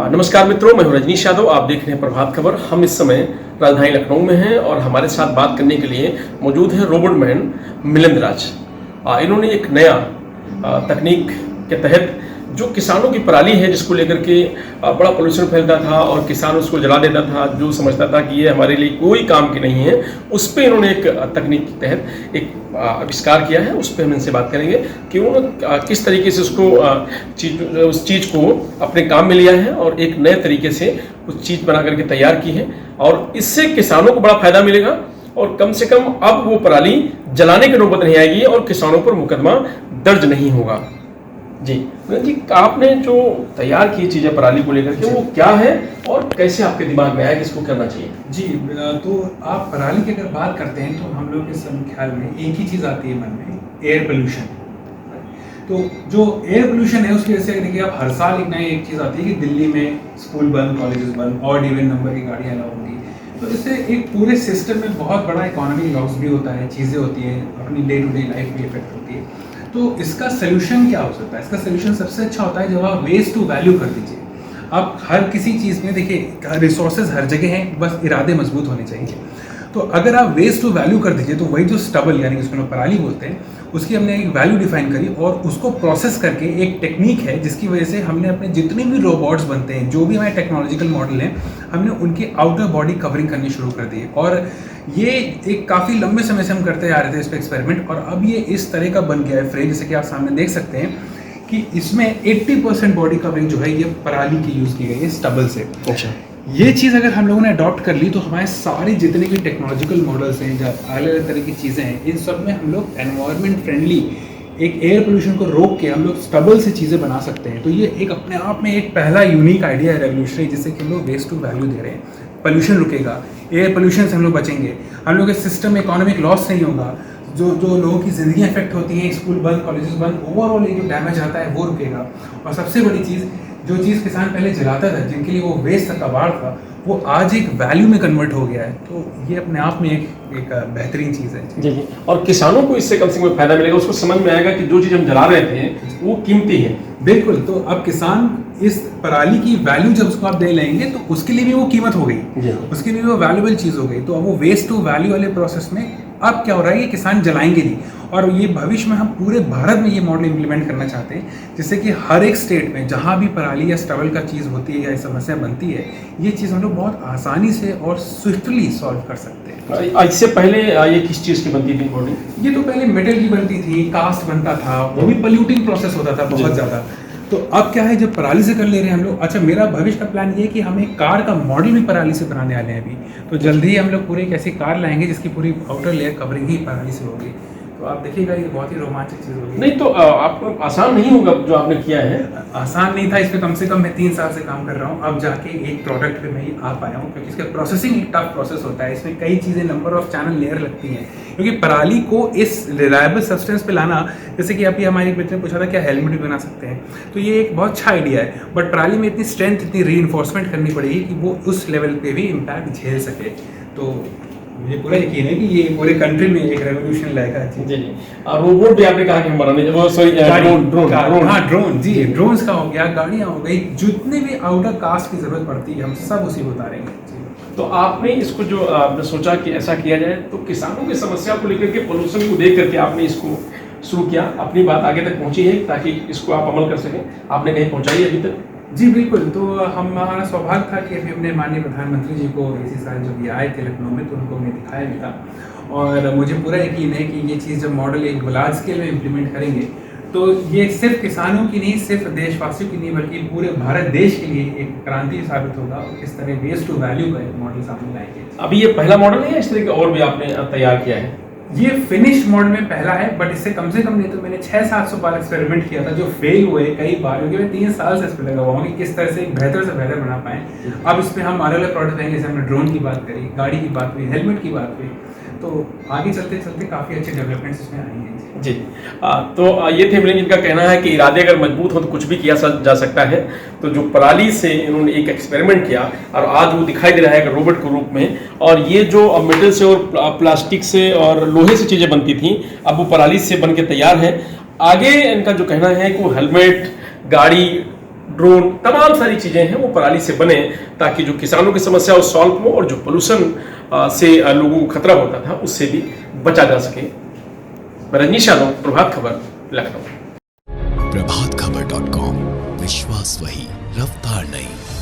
नमस्कार मित्रों, मैं हूं रजनीश यादव। आप देख रहे हैं प्रभात खबर। हम इस समय राजधानी लखनऊ में हैं और हमारे साथ बात करने के लिए मौजूद है रोबोट मैन मिलिंद राज। इन्होंने एक नया तकनीक के तहत जो किसानों की पराली है जिसको लेकर के बड़ा पोल्यूशन फैलता था और किसान उसको जला देता था, जो समझता था कि ये हमारे लिए कोई काम की नहीं है, उस पर इन्होंने एक तकनीक के तहत एक आविष्कार किया है। उस पर हम इनसे बात करेंगे कि उन्होंने किस तरीके से उसको उस चीज़ को अपने काम में लिया है और एक नए तरीके से उस चीज़ बना करके तैयार की है और इससे किसानों को बड़ा फायदा मिलेगा और कम से कम अब वो पराली जलाने की नौबत नहीं आएगी और किसानों पर मुकदमा दर्ज नहीं होगा। जी जी, आपने जो तैयार की चीज़ें पराली को लेकर के वो क्या है और कैसे आपके दिमाग में आया कि इसको करना चाहिए? जी, तो आप पराली की अगर बात करते हैं तो हम लोग के सब ख्याल में एक ही चीज़ आती है मन में, एयर पोल्यूशन। तो जो एयर पोल्यूशन है उसकी वजह से देखिए आप हर साल एक चीज़ आती है कि दिल्ली में स्कूल बंद, कॉलेजेस बंद, ऑड इवन नंबर की गाड़ियाँ अलाउ होंगी। तो इससे एक पूरे सिस्टम में बहुत बड़ा इकोनॉमिक लॉस भी होता है, चीज़ें होती हैं, अपनी डे टू डे लाइफ भी इफेक्ट होती है। तो इसका सोल्यूशन क्या हो सकता है? इसका सोल्यूशन सबसे अच्छा होता है जब आप वेस्ट टू वैल्यू कर दीजिए। आप हर किसी चीज़ में देखिए रिसोर्सेज हर जगह हैं, बस इरादे मजबूत होने चाहिए। तो अगर आप वेस्ट टू वैल्यू कर दीजिए तो वही जो स्टबल यानी उसको लोग पराली बोलते हैं, उसकी हमने एक वैल्यू डिफाइन करी और उसको प्रोसेस करके एक टेक्निक है जिसकी वजह से हमने अपने जितने भी रोबोट्स बनते हैं, जो भी हमारे टेक्नोलॉजिकल मॉडल हैं, हमने उनकी आउटर बॉडी कवरिंग करनी शुरू कर दी। और ये एक काफ़ी लंबे समय से हम करते आ रहे थे इस पर एक्सपेरिमेंट और अब ये इस तरह का बन गया है फ्रेम, जैसे कि आप सामने देख सकते हैं कि इसमें 80% बॉडी कवरिंग जो है ये पराली की यूज़ की गई है स्टबल से। अच्छा, ये चीज़ अगर हम लोगों ने अडॉप्ट कर ली तो हमारे सारे जितने भी टेक्नोलॉजिकल मॉडल्स हैं, जो अलग अलग तरह की चीज़ें हैं, इन सब में हम लोग एनवायरनमेंट फ्रेंडली एक एयर पोल्यूशन को रोक के हम लोग स्टबल से चीज़ें बना सकते हैं। तो ये एक अपने आप में एक पहला यूनिक आइडिया है, रेवोल्यूशनरी, जिससे कि हम लोग वेस्ट टू वैल्यू दे रहे हैं। पोल्यूशन रुकेगा, एयर पोल्यूशन से हम लोग बचेंगे, हम लोग के सिस्टम में इकोनॉमिक लॉस नहीं होगा, जो लोगों की ज़िंदगी इफेक्ट होती हैं, स्कूल बंद, कॉलेजेस बंद, ओवरऑल ये जो डैमेज आता है वो रुकेगा। और सबसे बड़ी चीज़, जो चीज़ किसान पहले जलाता था, जिनके लिए वो वेस्ट था, कबाड़ था, वो आज एक वैल्यू में कन्वर्ट हो गया है। तो ये अपने आप में एक बेहतरीन चीज़ है। जी जी, और किसानों को इससे कम से कम फायदा मिलेगा, उसको समझ में आएगा कि जो चीज़ हम जला रहे थे वो कीमती है। बिल्कुल, तो अब किसान इस पराली की वैल्यू जब उसको आप दे लेंगे तो उसके लिए भी वो कीमत हो गई, उसके लिए भी वो वैल्यूबल चीज़ हो गई। तो अब वो वेस्ट टू वैल्यू वाले प्रोसेस में अब क्या हो रहा है कि किसान जलाएंगे नहीं। और ये भविष्य में हम पूरे भारत में ये मॉडल इंप्लीमेंट करना चाहते हैं, जिससे कि हर एक स्टेट में जहाँ भी पराली या स्टबल का चीज़ होती है या समस्या बनती है, ये चीज़ हम लोग बहुत आसानी से और स्विफ्टली सॉल्व कर सकते हैं। इससे पहले ये किस चीज़ की बनती थी बॉडी? ये तो पहले मेटल की बनती थी, कास्ट बनता था, वो भी पोल्यूटिंग प्रोसेस होता था बहुत ज़्यादा। तो अब क्या है, जब पराली से कर ले रहे हैं हम लोग। अच्छा, मेरा भविष्य का प्लान ये है कि हम एक कार का मॉडल भी पराली से बनाने वाले हैं अभी। तो जल्दी ही हम लोग पूरी एक ऐसी कार लाएंगे जिसकी पूरी आउटर लेयर कवरिंग ही पराली से होगी। तो आप देखिएगा ये बहुत ही रोमांचक चीज़ होगी। नहीं तो आपको आसान नहीं होगा जो आपने किया है? आसान नहीं था, इस पर कम से कम मैं 3 साल से काम कर रहा हूँ। अब जाके एक प्रोडक्ट पे मैं आ पाया हूँ, क्योंकि इसका प्रोसेसिंग एक टफ प्रोसेस होता है। इसमें कई चीज़ें, नंबर ऑफ चैनल लेयर लगती हैं, क्योंकि पराली को इस रिलायबल सब्सटेंस पे लाना, जैसे कि अभी हमारे एक मित्र ने पूछा था क्या हेलमेट भी बना सकते हैं, तो ये एक बहुत अच्छा आइडिया है। बट पराली में इतनी स्ट्रेंथ, इतनी री-इन्फोर्समेंट करनी पड़ेगी कि वो उस लेवल पे भी इम्पैक्ट झेल सके। तो मुझे पूरा यकीन है कि ये पूरे कंट्री में एक रेवोल्यूशन लाएगा। जी जी, और रोबोट भी आपने कहा कि हम बनाने, वो सॉरी ड्रोन, जी ड्रोन्स का हो गया, गाड़ियाँ हो गई, जितने भी आउटर कास्ट की जरूरत पड़ती है हम सब उसी को उतारेंगे। तो आपने इसको जो आपने सोचा कि ऐसा किया जाए, तो किसानों की समस्या को लेकर के, पोल्यूशन को देख करके आपने इसको शुरू किया, अपनी बात आगे तक पहुंची है ताकि इसको आप अमल कर सकें, आपने कहीं पहुंचाई अभी तक? जी बिल्कुल, तो हमारा सौभाग्य था कि अभी अपने माननीय प्रधानमंत्री जी को इसी साल जब ये आए थे लखनऊ में, तो उनको हमने दिखाया भी था। और मुझे पूरा यकीन है कि ये चीज़ जब मॉडल एक लार्ज स्केल में इम्प्लीमेंट करेंगे तो ये सिर्फ किसानों की नहीं, सिर्फ देशवासियों की नहीं, बल्कि पूरे भारत देश के लिए एक क्रांति साबित होगा। किस तरह वेस्ट टू वैल्यू का एक मॉडल सामने लाएंगे। अभी ये पहला मॉडल है या इस तरह के और भी आपने तैयार किया है? ये फिनिश मॉडल में पहला है, बट इससे कम से कम नहीं तो मैंने 600-700 बार एक्सपेरिमेंट किया था, जो फेल हुए कई बार, क्योंकि मैं 3 साल से इस पर लगा हुआ हूँ कि किस तरह से एक बेहतर से बेहतर बना पाएँ। अब इस पर हम अलग अलग प्रोडक्ट आएंगे, जैसे हमने ड्रोन की बात करी, गाड़ी की बात हुई, हेलमेट की बात हुई, तो आगे चलते चलते काफ़ी अच्छे डेवलपमेंट्स इसमें आएंगे। जी, तो ये थे मिलिंद, इनका कहना है कि इरादे अगर मजबूत हो तो कुछ भी किया जा सकता है। तो जो पराली से इन्होंने एक एक्सपेरिमेंट किया और आज वो दिखाई दे रहा है रोबोट के रूप में, और ये जो मेटल से और प्लास्टिक से और लोहे से चीज़ें बनती थी, अब वो पराली से बन के तैयार है। आगे इनका जो कहना है कि वो हेलमेट, गाड़ी, ड्रोन, तमाम सारी चीज़ें हैं वो पराली से बने, ताकि जो किसानों की समस्या वो सॉल्व हो और जो पोल्यूशन से लोगों को खतरा होता था उससे भी बचा जा सके। मैं रजनीश यादव, प्रभात खबर, लखनऊ। प्रभातखबर.com, विश्वास वही, रफ्तार नहीं।